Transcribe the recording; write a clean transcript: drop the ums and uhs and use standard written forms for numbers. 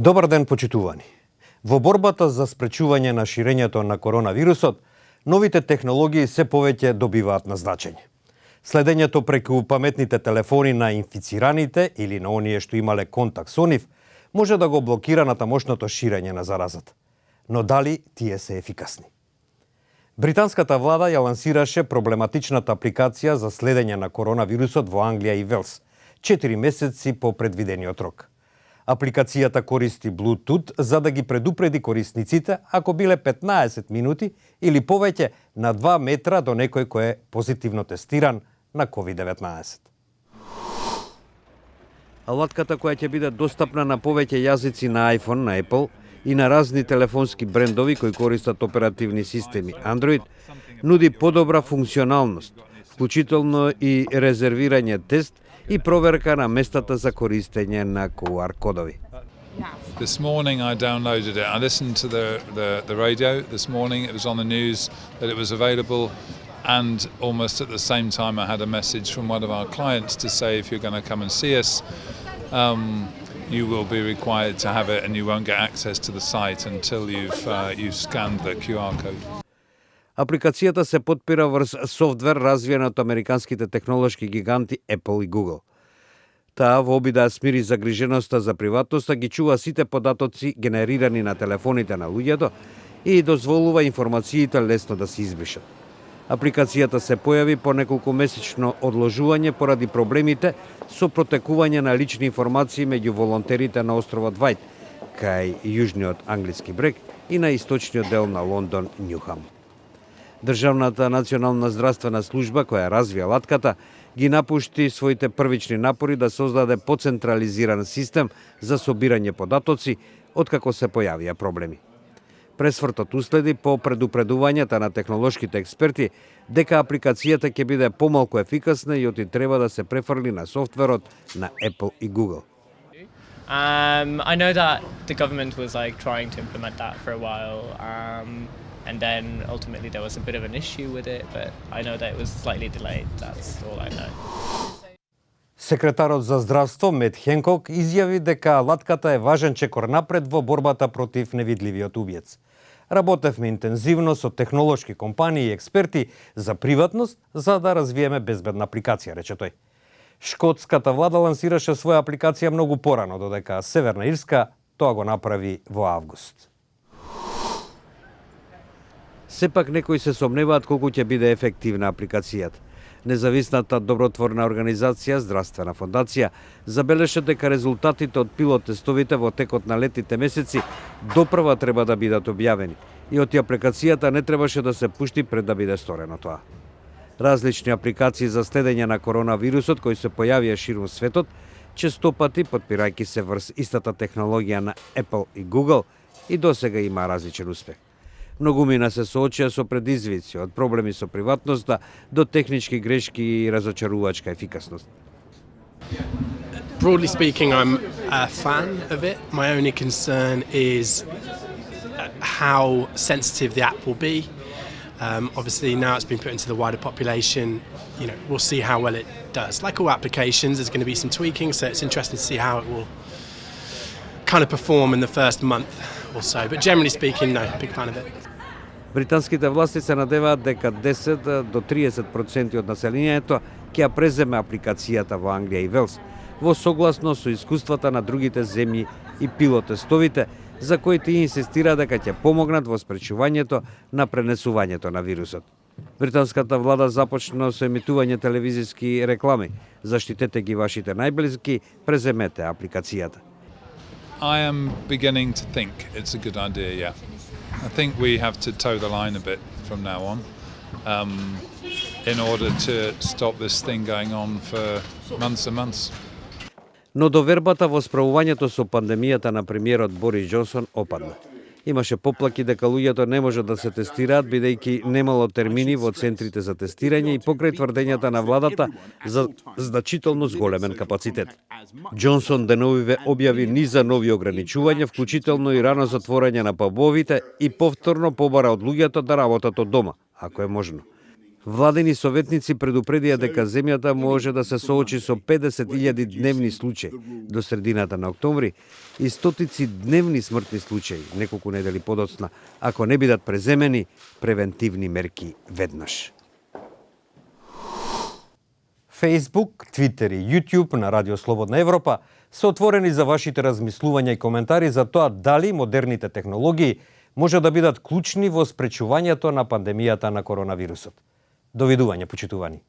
Добар ден, почитувани. Во борбата за спречување на ширењето на коронавирусот, новите технологии се повеќе добиваат на значење. Следењето преку паметните телефони на инфицираните или на оние што имале контакт со нив, може да го блокира натамошното ширење на заразата. Но дали тие се ефикасни? Британската влада ја лансираше проблематичната апликација за следење на коронавирусот во Англија и Велс, 4 месеци по предвидениот рок. Апликацијата користи Bluetooth за да ги предупреди корисниците ако биле 15 минути или повеќе на 2 метра до некој кој е позитивно тестиран на COVID-19. Алатката која ќе биде достапна на повеќе јазици на iPhone, на Apple и на разни телефонски брендови кои користат оперативни системи Android, нуди подобра функционалност, вклучително и резервирање тест и проверка на местата за користење на QR кодови. This morning I downloaded it. I listened to the radio this morning. It was on the news that it was available, and almost at the same time I had a message from one of our clients to say if you're going to come and see us, you will be required to have it and you won't get access to the site until you've scanned the QR code. Апликацијата се потпира врз софтвер развиен од американските технолошки гиганти Apple и Google. Таа во обид да смири загриженоста за приватноста ги чува сите податоци генерирани на телефоните на луѓето и дозволува информациите лесно да се избришат. Апликацијата се појави по неколку месечно одложување поради проблемите со протекување на лични информации меѓу волонтерите на островот Вајт, кај јужниот англиски брег и на источниот дел на Лондон, Нјухам. Државната национална здравствена служба, која развија латката, ги напушти своите првични напори да создаде поцентрализиран систем за собирање податоци откако се појавија проблеми. Пресвртот уследи по предупредувањата на технолошките експерти дека апликацијата ќе биде помалку ефикасна и оти треба да се префрли на софтверот на Apple и Google. I know that the government was trying to implement that for a while, and then ultimately there was a bit of an issue with it, but I know that it was slightly delayed. That's all I know. Секретарот за здравство Мет Хенкок изјави дека латката е важен чекор напред во борбата против невидливиот убиец. Работевме интензивно со технолошки компании и експерти за приватност за да развиеме безбедна апликација, рече тој. Шкотската влада лансираше своја апликација многу порано, додека Северна Ирска тоа го направи во август. Сепак некои се сомневаат колку ќе биде ефективна апликацијата. Независната добротворна организација Здравствена фондација забелеше дека резултатите од пилот тестовите во текот на летните месеци допрва треба да бидат објавени и оти апликацијата не требаше да се пушти пред да биде сторено тоа. Различни апликации за следење на коронавирусот кои се појавија ширум светот, честопати потпирајќи се врз истата технологија на Apple и Google, и досега има различен успех. Многумина се соочија со предизвици, од проблеми со приватноста до технички грешки и разочарувачка ефикасност. Broadly speaking, I'm a fan of it. My only concern is how sensitive the app will be. Obviously, now it's been put into the wider population. We'll see how well it does. Like all applications, there's going to be some tweaking, so it's interesting to see how it will kind of perform in the first month or so. But generally speaking, no, big fan of it. Британските власти се надеваат дека 10 до 30% од населението ќе ја преземе апликацијата во Англија и Велс, во согласно со искуствата на другите земји и пилот тестовите, за кои тие инсистира дека ќе помогнат во спречувањето на пренесувањето на вирусот. Британската влада започна со емитување телевизиски реклами. Заштитете ги вашите најблиски, преземете апликацијата. I am beginning to think it's a good idea, yeah. I think we have to toe the line a bit from now on in order to stop this thing going on for months and months. Но довербата во справувањето со пандемијата на премиерот Борис Џонсон опадна. Имаше поплаки дека луѓето не може да се тестираат бидејќи немало термини во центрите за тестирање и покрај тврдењата на владата за значително зголемен капацитет. Џонсон деновиве објави низа нови ограничувања, вклучително и рано затворање на пабовите и повторно побара од луѓето да работат од дома, ако е можно. Владени советници предупредија дека земјата може да се соочи со 50.000 дневни случаи до средината на октомври и стотици дневни смртни случаи неколку недели подоцна, ако не бидат преземени превентивни мерки веднаш. Facebook, Twitter и YouTube на Радио Слободна Европа се отворени за вашите размислувања и коментари за тоа дали модерните технологии може да бидат клучни во спречувањето на пандемијата на коронавирусот. Довидување, почитувани.